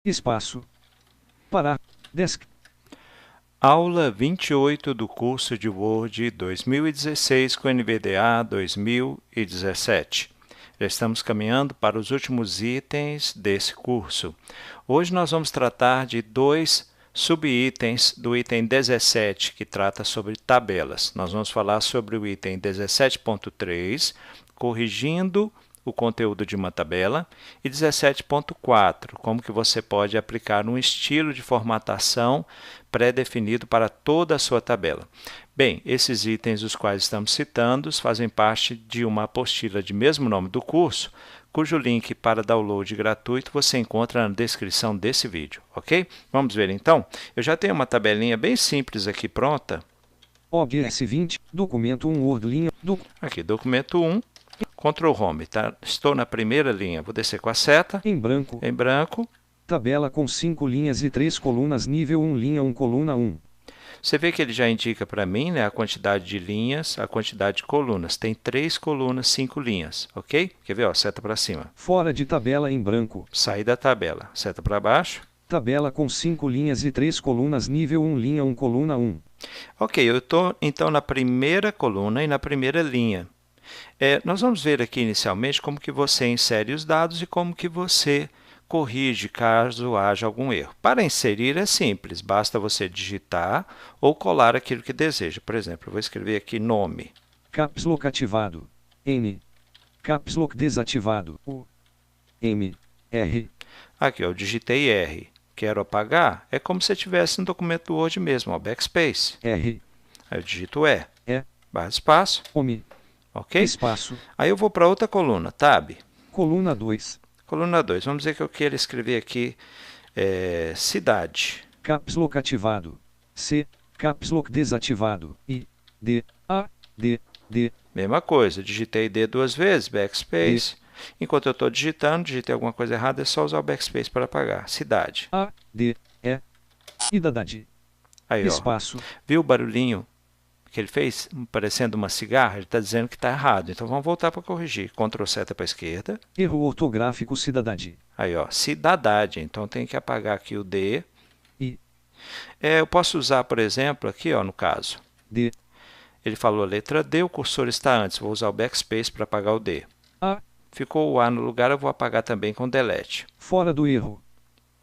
espaço, parar, desk. Aula 28 do curso de Word 2016 com NVDA 2017. Já estamos caminhando para os últimos itens desse curso. Hoje nós vamos tratar de dois subitens do item 17, que trata sobre tabelas. Nós vamos falar sobre o item 17.3, corrigindo o conteúdo de uma tabela, e 17.4, como que você pode aplicar um estilo de formatação pré-definido para toda a sua tabela. Bem, esses itens os quais estamos citando fazem parte de uma apostila de mesmo nome do curso, cujo link para download gratuito você encontra na descrição desse vídeo, ok? Vamos ver então? Eu já tenho uma tabelinha bem simples aqui pronta. OBS 20, documento 1 Word linha, aqui, documento 1. Ctrl Home, tá? Estou na primeira linha, vou descer com a seta. Em branco. Tabela com 5 linhas e 3 colunas, nível 1, linha 1, coluna 1. Você vê que ele já indica para mim, né, a quantidade de linhas, a quantidade de colunas. Tem 3 colunas, 5 linhas, ok? Quer ver? Ó, seta para cima. Fora de tabela em branco. Sair da tabela, seta para baixo. Tabela com 5 linhas e 3 colunas, nível 1, linha 1, coluna 1. Ok, eu estou então na primeira coluna e na primeira linha. Nós vamos ver aqui inicialmente como que você insere os dados e como que você corrige caso haja algum erro. Para inserir é simples, basta você digitar ou colar aquilo que deseja. Por exemplo, eu vou escrever aqui nome. Caps Lock ativado, N. Caps Lock desativado, U, M, R. Aqui eu digitei R. Quero apagar? É como se eu tivesse no documento do Word mesmo, ó, backspace. R. Aí eu digito E. Barra espaço. Home. Ok? Espaço. Aí eu vou para outra coluna, Tab. Coluna 2. Coluna 2. Vamos dizer que eu quero escrever aqui cidade. Caps Lock ativado. C. Caps Lock desativado. I. D. A. D. D. Mesma coisa. Digitei D 2 vezes, backspace. Enquanto eu estou digitando, digitei alguma coisa errada, é só usar o backspace para apagar. Cidade. A. D. E. Idade. Aí, espaço. Ó. Viu o barulhinho que ele fez, parecendo uma cigarra? Ele está dizendo que está errado. Então, vamos voltar para corrigir. Ctrl seta para a esquerda. Erro ortográfico cidadade. Aí, ó, cidadade. Então, tem que apagar aqui o D. I. Eu posso usar, por exemplo, aqui, ó, no caso. D. Ele falou a letra D, o cursor está antes. Vou usar o backspace para apagar o D. A. Ficou o A no lugar, eu vou apagar também com delete. Fora do erro.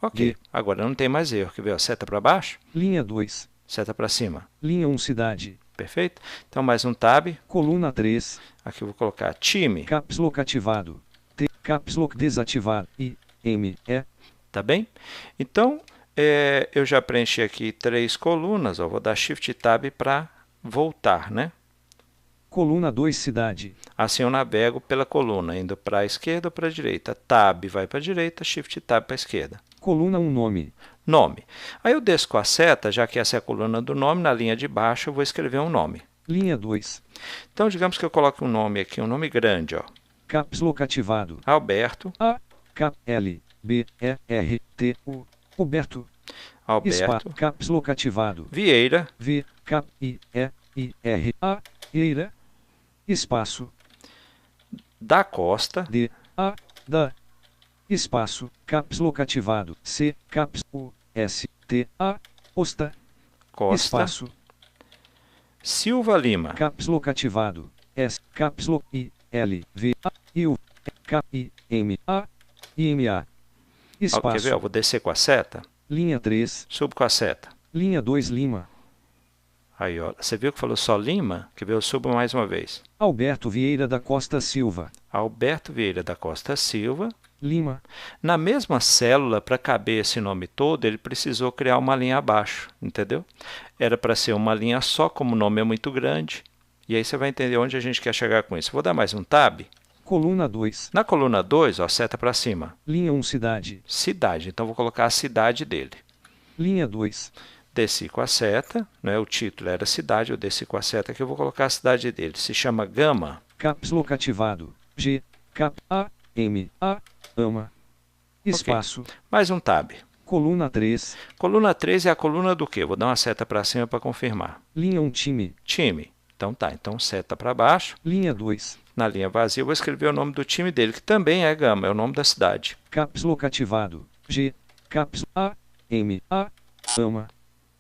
Ok. D. Agora não tem mais erro. Quer ver? Ó, seta para baixo. Linha 2. Seta para cima. Linha 1, cidade. Perfeito? Então, mais um tab. Coluna 3. Aqui eu vou colocar time. Caps Lock ativado. T. Caps Lock desativado. I. M. E. Tá bem? Então, eu já preenchi aqui 3 colunas. Ó, vou dar Shift Tab para voltar, né? Coluna 2, cidade. Assim eu navego pela coluna, indo para a esquerda ou para a direita. Tab vai para a direita, Shift Tab para a esquerda. Coluna 1, nome. Nome. Aí eu desço com a seta, já que essa é a coluna do nome, na linha de baixo eu vou escrever um nome. Linha 2. Então, digamos que eu coloque um nome aqui, um nome grande, ó. Caps Lock ativado. Alberto. A. K. L. B. E. R. T. U. Roberto. Alberto. Caps Lock ativado. Vieira. V. K. I. E. I. R. A. Eira. Espaço. Da Costa. D. A. Da. Espaço. Caps Lock ativado. C. Caps U. S. T. A. Costa. Costa. Espaço. Silva Lima. Caps Lock ativado. S. Caps Lock I. L. V. A. I. U. K. I. M. A. I. M. A. Espaço. Quer ver? Eu vou descer com a seta. Linha 3. Subo com a seta. Linha 2, Lima. Aí, ó. Você viu que falou só Lima? Quer ver? Eu subo mais uma vez. Alberto Vieira da Costa Silva. Alberto Vieira da Costa Silva. Lima. Na mesma célula, para caber esse nome todo, ele precisou criar uma linha abaixo, entendeu? Era para ser uma linha só, como o nome é muito grande. E aí você vai entender onde a gente quer chegar com isso. Vou dar mais um tab. Coluna 2. Na coluna 2, ó, seta para cima. Linha 1, cidade. Cidade. Então, vou colocar a cidade dele. Linha 2. Desci com a seta, né? O título era cidade, eu desci com a seta que eu vou colocar a cidade dele. Se chama Gama. Caps Lock ativado. G. Cap. A. M. A. Ama. Espaço. Okay. Mais um tab. Coluna 3. Coluna 3 é a coluna do quê? Vou dar uma seta para cima para confirmar. Linha 1, time. Time. Então tá, então seta para baixo. Linha 2. Na linha vazia eu vou escrever o nome do time dele, que também é Gama, é o nome da cidade. Caps Lock ativado. G. caps A, M, A, ama,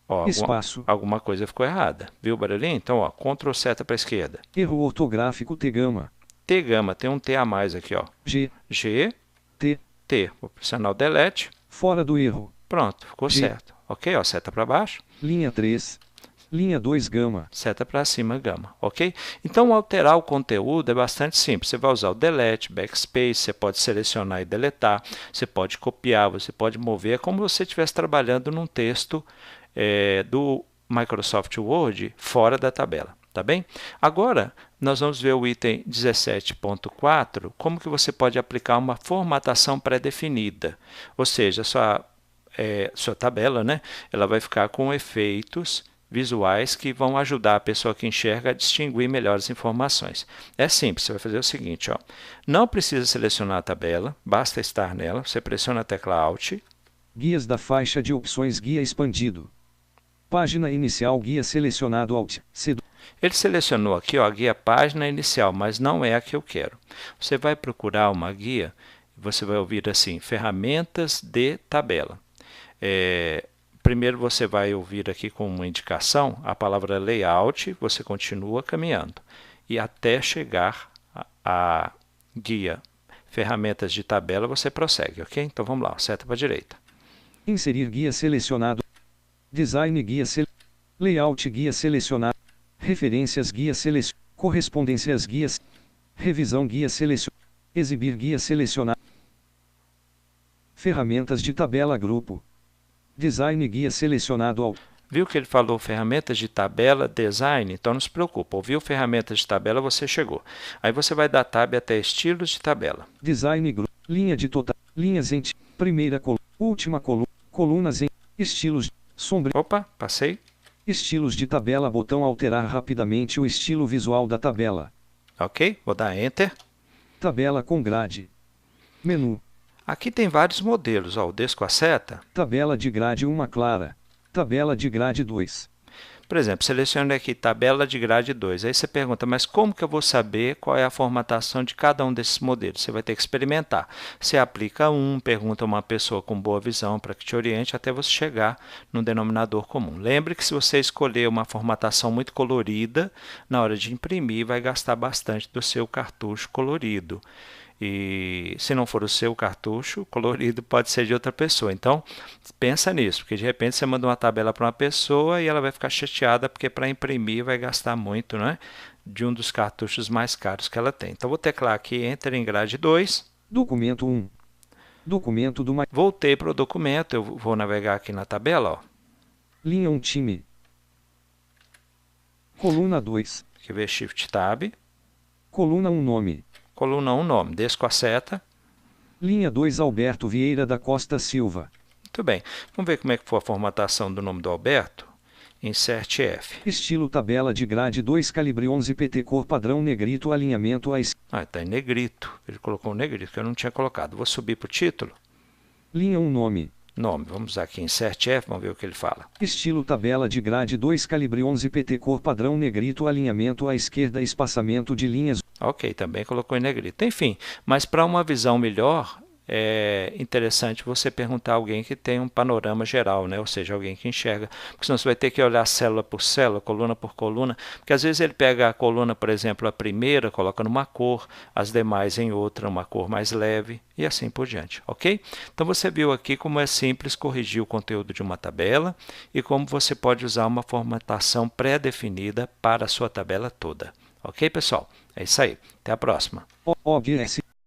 Ó, espaço, alguma coisa ficou errada. Viu o barulhinho? Então, ó, Ctrl seta para a esquerda. erro ortográfico T gama, T gama, tem um T a mais aqui, ó. G, G, T, T. Vou pressionar o delete. fora do erro, Pronto, ficou G. certo. Ok, ó, seta para baixo. linha 3, linha 2 gama, Seta para cima, gama, ok? Então, alterar o conteúdo é bastante simples. Você vai usar o delete, backspace, você pode selecionar e deletar, você pode copiar, você pode mover, é como se você estivesse trabalhando num texto do Microsoft Word fora da tabela, tá bem? Agora, nós vamos ver o item 17.4, como que você pode aplicar uma formatação pré-definida, ou seja, sua tabela, né, ela vai ficar com efeitos visuais que vão ajudar a pessoa que enxerga a distinguir melhor as informações. É simples, você vai fazer o seguinte, ó, não precisa selecionar a tabela, basta estar nela, você pressiona a tecla Alt. guias da faixa de opções guia expandido, página inicial guia selecionado Alt, C. Ele selecionou aqui, ó, a guia página inicial, mas não é a que eu quero. Você vai procurar uma guia, você vai ouvir assim, ferramentas de tabela. Primeiro você vai ouvir aqui com uma indicação a palavra layout, você continua caminhando e até chegar a guia ferramentas de tabela você prossegue, ok? Então vamos lá, seta para a direita. Inserir guia selecionado, design guia layout guia selecionado, referências guia correspondências guias, revisão guia selecionado, exibir guia selecionado, ferramentas de tabela grupo, design guia selecionado ao. Viu que ele falou ferramentas de tabela, design? Então não se preocupa, ouviu ferramentas de tabela, você chegou. Aí você vai dar tab até estilos de tabela. Design grupo, linha de total, linhas em primeira coluna, última coluna, colunas em estilos, sombra. Opa, passei. Estilos de tabela, botão alterar rapidamente o estilo visual da tabela. Ok, vou dar Enter. Tabela com grade. Menu. Aqui tem vários modelos, ó, o desço com a seta. Tabela de grade 1 clara. Tabela de grade 2. Por exemplo, selecione aqui tabela de grade 2. Aí você pergunta, mas como que eu vou saber qual é a formatação de cada um desses modelos? Você vai ter que experimentar. Você aplica pergunta a uma pessoa com boa visão para que te oriente até você chegar no denominador comum. Lembre que se você escolher uma formatação muito colorida, na hora de imprimir vai gastar bastante do seu cartucho colorido. E se não for o seu cartucho colorido, pode ser de outra pessoa. Então, pensa nisso, porque de repente você manda uma tabela para uma pessoa e ela vai ficar chateada porque para imprimir vai gastar muito, né, de um dos cartuchos mais caros que ela tem. Então, vou teclar aqui Enter em grade 2. Documento 1. Documento do... Voltei para o documento, eu vou navegar aqui na tabela, ó. Linha 1 time. Coluna 2. Aqui ver Shift Tab. Coluna 1 nome. Coluna 1 nome, desço com a seta. Linha 2 Alberto Vieira da Costa Silva. Muito bem, vamos ver como é que foi a formatação do nome do Alberto. Insert F. Estilo tabela de grade 2 calibre 11 PT cor padrão negrito alinhamento a esquerda. Está em negrito, ele colocou um negrito que eu não tinha colocado. Vou subir para o título. Linha 1 nome. Nome, vamos usar aqui Insert F, vamos ver o que ele fala. Estilo tabela de grade 2 calibre 11 PT cor padrão negrito alinhamento à esquerda espaçamento de linhas. Ok, também colocou em negrito. Enfim, mas para uma visão melhor, é interessante você perguntar a alguém que tem um panorama geral, né? Ou seja, alguém que enxerga, porque senão você vai ter que olhar célula por célula, coluna por coluna, porque às vezes ele pega a coluna, por exemplo, a primeira, coloca numa cor, as demais em outra, uma cor mais leve, e assim por diante, ok? Então você viu aqui como é simples corrigir o conteúdo de uma tabela e como você pode usar uma formatação pré-definida para a sua tabela toda. Ok, pessoal? É isso aí. Até a próxima. OBS.